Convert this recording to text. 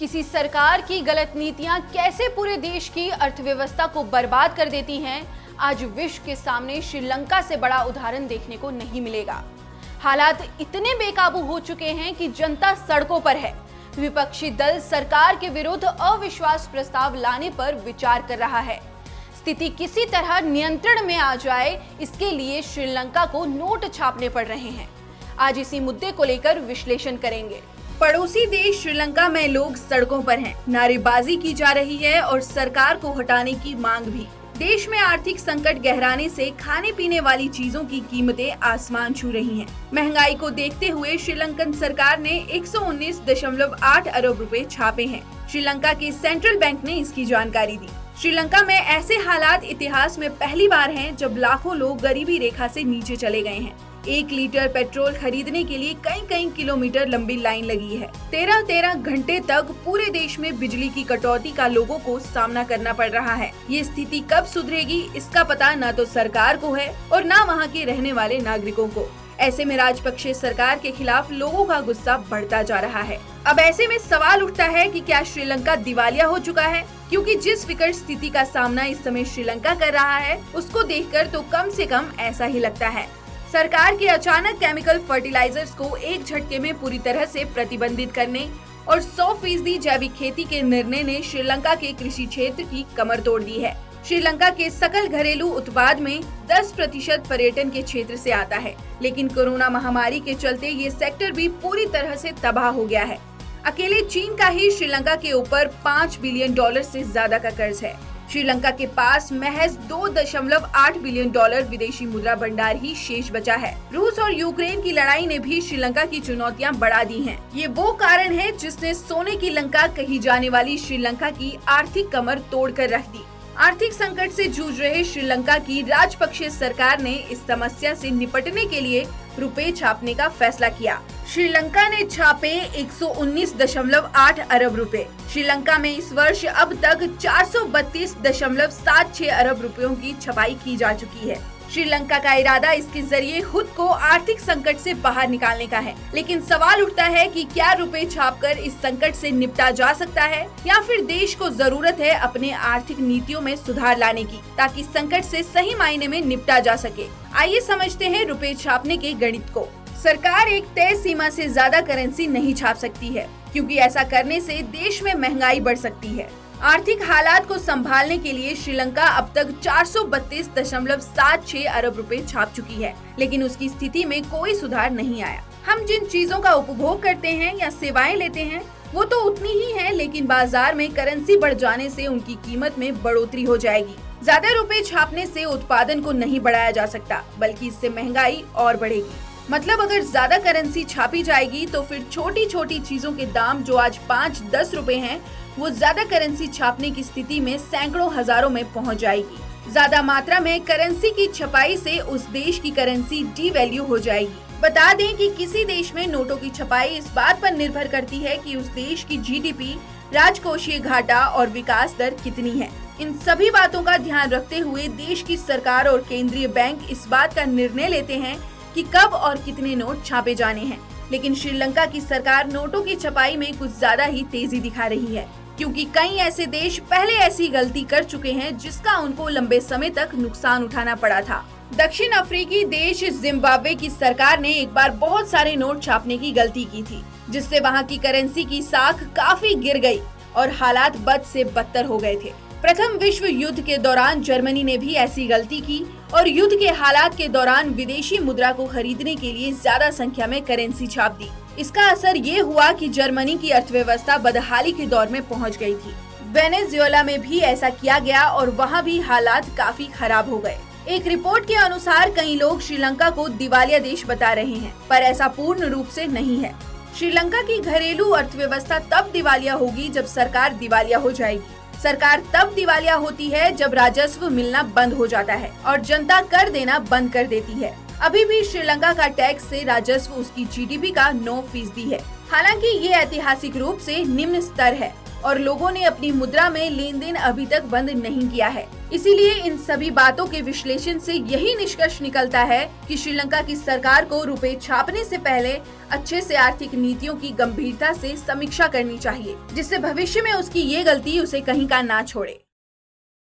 किसी सरकार की गलत नीतियां कैसे पूरे देश की अर्थव्यवस्था को बर्बाद कर देती हैं, आज विश्व के सामने श्रीलंका से बड़ा उदाहरण देखने को नहीं मिलेगा। हालात इतने बेकाबू हो चुके हैं कि जनता सड़कों पर है। विपक्षी दल सरकार के विरुद्ध अविश्वास प्रस्ताव लाने पर विचार कर रहा है। स्थिति किसी तरह नियंत्रण में आ जाए, इसके लिए श्रीलंका को नोट छापने पड़ रहे हैं। आज इसी मुद्दे को लेकर विश्लेषण करेंगे। पड़ोसी देश श्रीलंका में लोग सड़कों पर हैं, नारेबाजी की जा रही है और सरकार को हटाने की मांग भी। देश में आर्थिक संकट गहराने से खाने पीने वाली चीजों की कीमतें आसमान छू रही हैं। महंगाई को देखते हुए श्रीलंकन सरकार ने 119.8 अरब रुपए छापे हैं। श्रीलंका के सेंट्रल बैंक ने इसकी जानकारी दी। श्रीलंका में ऐसे हालात इतिहास में पहली बार हैं जब लाखों लोग गरीबी रेखा से नीचे चले गए हैं। 1 लीटर पेट्रोल खरीदने के लिए कई किलोमीटर लंबी लाइन लगी है। 13 घंटे तक पूरे देश में बिजली की कटौती का लोगों को सामना करना पड़ रहा है। ये स्थिति कब सुधरेगी, इसका पता न तो सरकार को है और न वहाँ के रहने वाले नागरिकों को। ऐसे में राजपक्षे सरकार के खिलाफ लोगों का गुस्सा बढ़ता जा रहा है। अब ऐसे में सवाल उठता है कि क्या श्रीलंका दिवालिया हो चुका है? क्योंकि जिस विकट स्थिति का सामना इस समय श्रीलंका कर रहा है, उसको देखकर तो कम से कम ऐसा ही लगता है। सरकार के अचानक केमिकल फर्टिलाइजर्स को एक झटके में पूरी तरह से प्रतिबंधित करने और 100% जैविक खेती के निर्णय ने श्रीलंका के कृषि क्षेत्र की कमर तोड़ दी है। श्रीलंका के सकल घरेलू उत्पाद में 10% पर्यटन के क्षेत्र से आता है, लेकिन कोरोना महामारी के चलते ये सेक्टर भी पूरी तरह से तबाह हो गया है। अकेले चीन का ही श्रीलंका के ऊपर $5 बिलियन से ज्यादा का कर्ज है। श्रीलंका के पास महज $2.8 बिलियन विदेशी मुद्रा भंडार ही शेष बचा है। रूस और यूक्रेन की लड़ाई ने भी श्रीलंका की चुनौतियां बढ़ा दी हैं। ये वो कारण है जिसने सोने की लंका कही जाने वाली श्रीलंका की आर्थिक कमर तोड़कर रख दी। आर्थिक संकट से जूझ रहे श्रीलंका की राजपक्षे सरकार ने इस समस्या से निपटने के लिए रुपए छापने का फैसला किया। श्रीलंका ने छापे 119.8 अरब रुपए। श्रीलंका में इस वर्ष अब तक 432.76 अरब रुपयों की छपाई की जा चुकी है। श्रीलंका का इरादा इसके जरिए खुद को आर्थिक संकट से बाहर निकालने का है, लेकिन सवाल उठता है कि क्या रुपए छापकर इस संकट से निपटा जा सकता है या फिर देश को जरूरत है अपने आर्थिक नीतियों में सुधार लाने की, ताकि संकट से सही मायने में निपटा जा सके। आइए समझते हैं रुपए छापने के गणित को। सरकार एक तय सीमा से ज्यादा करेंसी नहीं छाप सकती है, क्योंकि ऐसा करने से देश में महंगाई बढ़ सकती है। आर्थिक हालात को संभालने के लिए श्रीलंका अब तक 432.76 अरब रुपए छाप चुकी है, लेकिन उसकी स्थिति में कोई सुधार नहीं आया। हम जिन चीजों का उपभोग करते हैं या सेवाएं लेते हैं वो तो उतनी ही है, लेकिन बाजार में करेंसी बढ़ जाने से उनकी कीमत में बढ़ोतरी हो जाएगी। ज्यादा रुपए छापने से उत्पादन को नहीं बढ़ाया जा सकता, बल्कि इससे महंगाई और बढ़ेगी। मतलब अगर ज्यादा करेंसी छापी जाएगी तो फिर छोटी छोटी चीजों के दाम जो आज 5-10 रुपए हैं, वो ज्यादा करेंसी छापने की स्थिति में सैकड़ों हजारों में पहुंच जाएगी। ज्यादा मात्रा में करेंसी की छपाई से उस देश की करेंसी डीवैल्यू हो जाएगी। बता दें कि किसी देश में नोटों की छपाई इस बात पर निर्भर करती है कि उस देश की जीडीपी, राजकोषीय घाटा और विकास दर कितनी है। इन सभी बातों का ध्यान रखते हुए देश की सरकार और केंद्रीय बैंक इस बात का निर्णय लेते हैं कि कब और कितने नोट छापे जाने हैं। लेकिन श्रीलंका की सरकार नोटों की छपाई में कुछ ज्यादा ही तेजी दिखा रही है, क्योंकि कई ऐसे देश पहले ऐसी गलती कर चुके हैं जिसका उनको लंबे समय तक नुकसान उठाना पड़ा था। दक्षिण अफ्रीकी देश जिम्बाब्वे की सरकार ने एक बार बहुत सारे नोट छापने की गलती की थी, जिससे वहां की करेंसी की साख काफी गिर गई और हालात बद से बदतर हो गए थे। प्रथम विश्व युद्ध के दौरान जर्मनी ने भी ऐसी गलती की और युद्ध के हालात के दौरान विदेशी मुद्रा को खरीदने के लिए ज्यादा संख्या में करेंसी छाप दी। इसका असर ये हुआ कि जर्मनी की अर्थव्यवस्था बदहाली के दौर में पहुंच गई थी। वेनेजुएला में भी ऐसा किया गया और वहां भी हालात काफी खराब हो गए। एक रिपोर्ट के अनुसार कई लोग श्रीलंका को दिवालिया देश बता रहे हैं, पर ऐसा पूर्ण रूप से नहीं है। श्रीलंका की घरेलू अर्थव्यवस्था तब दिवालिया होगी जब सरकार दिवालिया हो जाएगी। सरकार तब दिवालिया होती है जब राजस्व मिलना बंद हो जाता है और जनता कर देना बंद कर देती है। अभी भी श्रीलंका का टैक्स से राजस्व उसकी जीडीपी का 9% है। हालांकि ये ऐतिहासिक रूप से निम्न स्तर है और लोगों ने अपनी मुद्रा में लेन देन अभी तक बंद नहीं किया है। इसीलिए इन सभी बातों के विश्लेषण से यही निष्कर्ष निकलता है कि श्रीलंका की सरकार को रुपए छापने से पहले अच्छे से आर्थिक नीतियों की गंभीरता से समीक्षा करनी चाहिए, जिससे भविष्य में उसकी ये गलती उसे कहीं का ना छोड़े।